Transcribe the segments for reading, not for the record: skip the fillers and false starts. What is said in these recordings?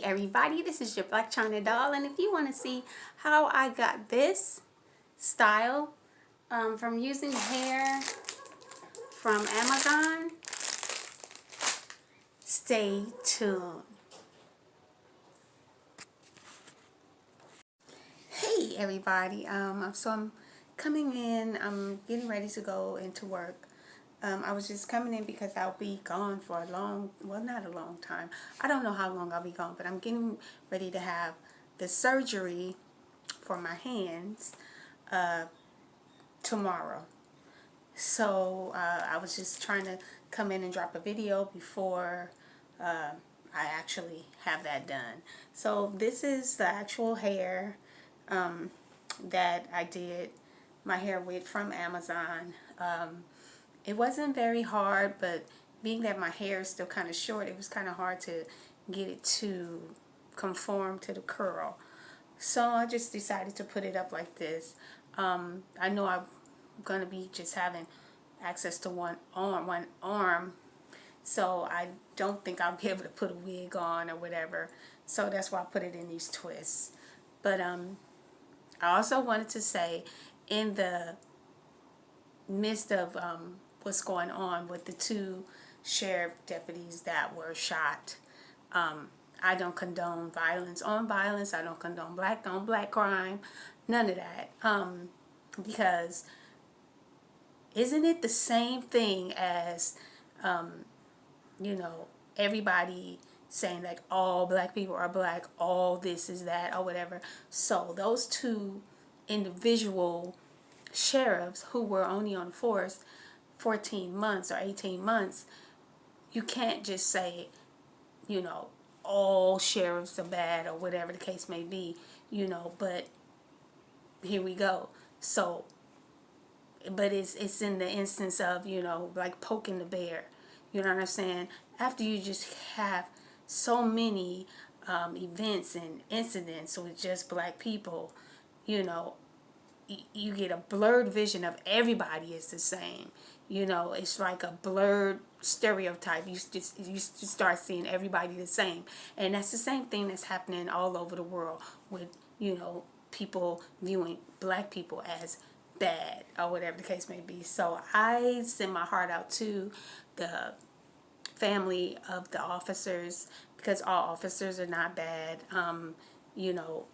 everybody, this is your Black China doll, and if you want to see how I got this style from using hair from Amazon, stay tuned. Hey everybody, so I'm coming in, I'm getting ready to go into work. I was just coming in because I'll be gone for a long, well, not a long time. I don't know how long I'll be gone, but I'm getting ready to have the surgery for my hands tomorrow. So I was just trying to come in and drop a video before I actually have that done. So this is the actual hair that I did my hair with from Amazon. It wasn't very hard, but being that my hair is still kind of short, it was kind of hard to get it to conform to the curl. So I just decided to put it up like this. I know I'm going to be just having access to one arm, so I don't think I'll be able to put a wig on or whatever. So that's why I put it in these twists. But I also wanted to say, in the midst of what's going on with the two sheriff deputies that were shot, I don't condone violence on violence. I don't condone black on black crime, none of that, because isn't it the same thing as you know, everybody saying like all black people are black, all this is that or whatever. So those two individual sheriffs who were only on force 14 months or 18 months, you can't just say, you know, all sheriffs are bad or whatever the case may be, you know, but here we go. So, but it's in the instance of, you know, like poking the bear, you know what I'm saying? After you just have so many events and incidents with just black people, you know, you get a blurred vision of everybody is the same. You know, it's like a blurred stereotype. You just start seeing everybody the same. And that's the same thing that's happening all over the world with, you know, people viewing black people as bad or whatever the case may be. So I send my heart out to the family of the officers, because all officers are not bad. You know,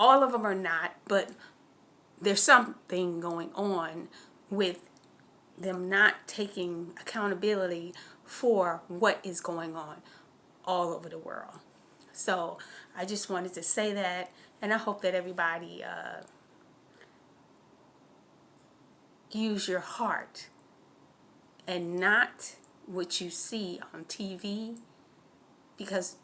all of them are not, but there's something going on with them not taking accountability for what is going on all over the world. So I just wanted to say that, and I hope that everybody use your heart and not what you see on TV, because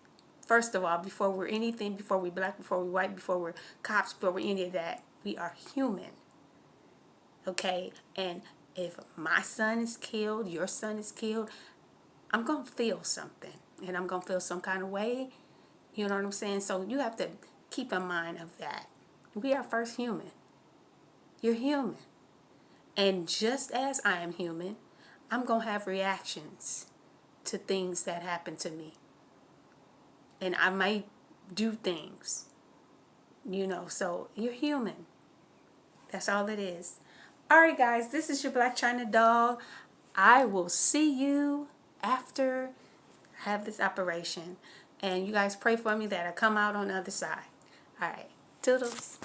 first of all, before we're anything, before we're black, before we're white, before we're cops, before we're any of that, we are human. Okay? And if my son is killed, your son is killed, I'm going to feel something. And I'm going to feel some kind of way. You know what I'm saying? So you have to keep in mind of that. We are first human. You're human. And just as I am human, I'm going to have reactions to things that happen to me. And I might do things. You know, so you're human. That's all it is. Alright guys, this is your Black China doll. I will see you after I have this operation. And you guys pray for me that I come out on the other side. Alright, toodles.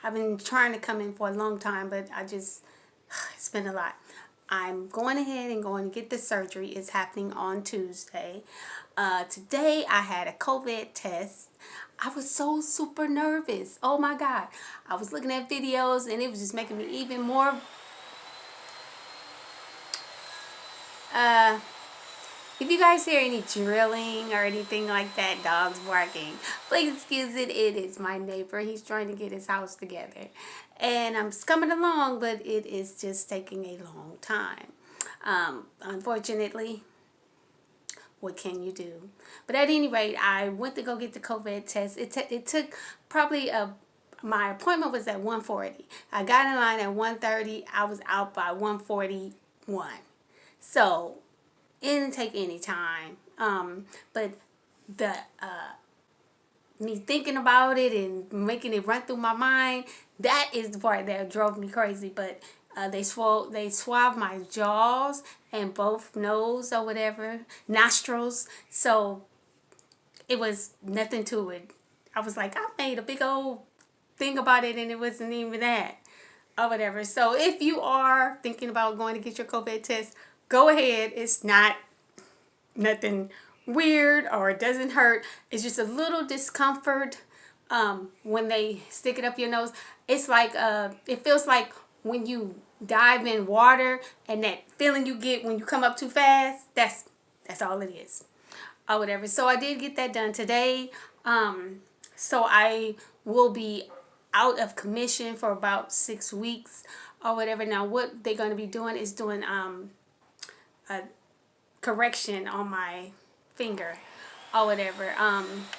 I've been trying to come in for a long time, but it's been a lot. I'm going ahead and going to get the surgery. It's happening on Tuesday. Today I had a COVID test. I was so super nervous. Oh my God. I was looking at videos and it was just making me even more if you guys hear any drilling or anything like that, dogs barking, please excuse it. It is my neighbor. He's trying to get his house together. And I'm coming along, but it is just taking a long time. Unfortunately, what can you do? But at any rate, I went to go get the COVID test. It took probably my appointment was at 1:40. I got in line at 1:30. I was out by 1:41. So it didn't take any time. But the me thinking about it and making it run through my mind, that is the part that drove me crazy. But they swabbed my jaws and both nose or whatever, nostrils. So it was nothing to it. I was like, I made a big old thing about it and it wasn't even that or whatever. So if you are thinking about going to get your COVID test, go ahead. It's not nothing weird or it doesn't hurt. It's just a little discomfort when they stick it up your nose. It's like it feels like when you dive in water and that feeling you get when you come up too fast. That's all it is or whatever. So I did get that done today. So I will be out of commission for about 6 weeks or whatever. Now what they're going to be doing is doing a correction on my finger or whatever.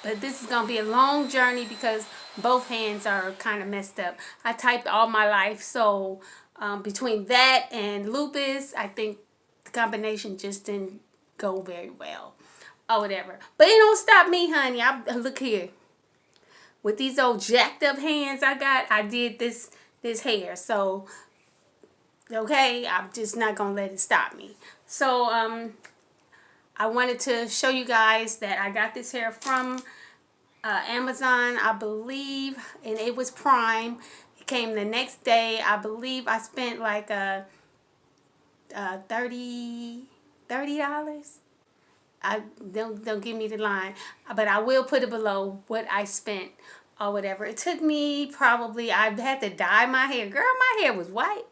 But this is gonna be a long journey because both hands are kind of messed up. I typed all my life, so between that and lupus, I think the combination just didn't go very well or whatever. But it don't stop me, honey. Look here, with these old jacked up hands I did this hair. So okay, I'm just not gonna let it stop me. So I wanted to show you guys that I got this hair from Amazon, I believe, and it was Prime. It came the next day. I believe I spent like $30. Don't give me the line, but I will put it below what I spent or whatever. It took me probably, I had to dye my hair. Girl, my hair was white.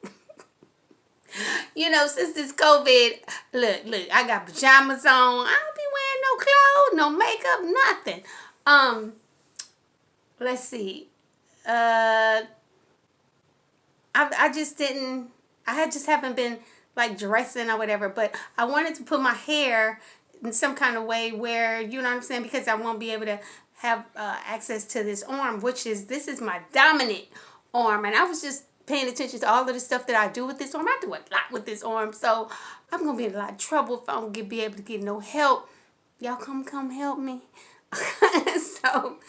You know, since this COVID, look, I got pajamas on. I don't be wearing no clothes, no makeup, nothing. Let's see. I just haven't been like dressing or whatever, but I wanted to put my hair in some kind of way where, you know what I'm saying, because I won't be able to have access to this arm, this is my dominant arm, and I was just paying attention to all of the stuff that I do with this arm. I do a lot with this arm, so I'm gonna be in a lot of trouble if I don't be able to get no help. Y'all come help me. So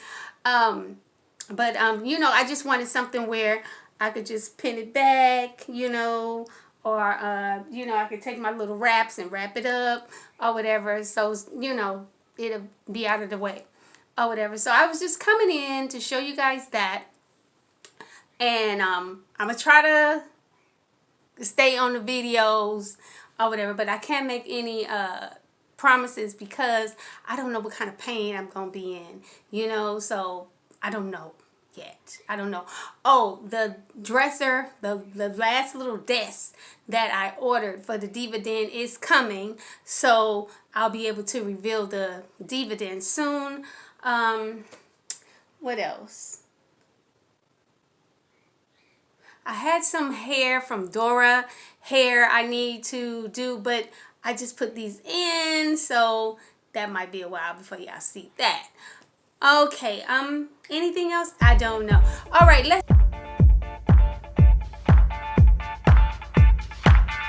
you know, I just wanted something where I could just pin it back, you know, or you know, I could take my little wraps and wrap it up or whatever, so you know, it'll be out of the way or whatever. So I was just coming in to show you guys that. And I'm going to try to stay on the videos or whatever. But I can't make any promises because I don't know what kind of pain I'm going to be in. You know, so I don't know yet. I don't know. Oh, the dresser, the last little desk that I ordered for the Diva Den is coming. So I'll be able to reveal the Diva Den soon. What else? I had some hair from Dora hair I need to do, but I just put these in, so that might be a while before y'all see that. Okay, anything else? I don't know. All right, let's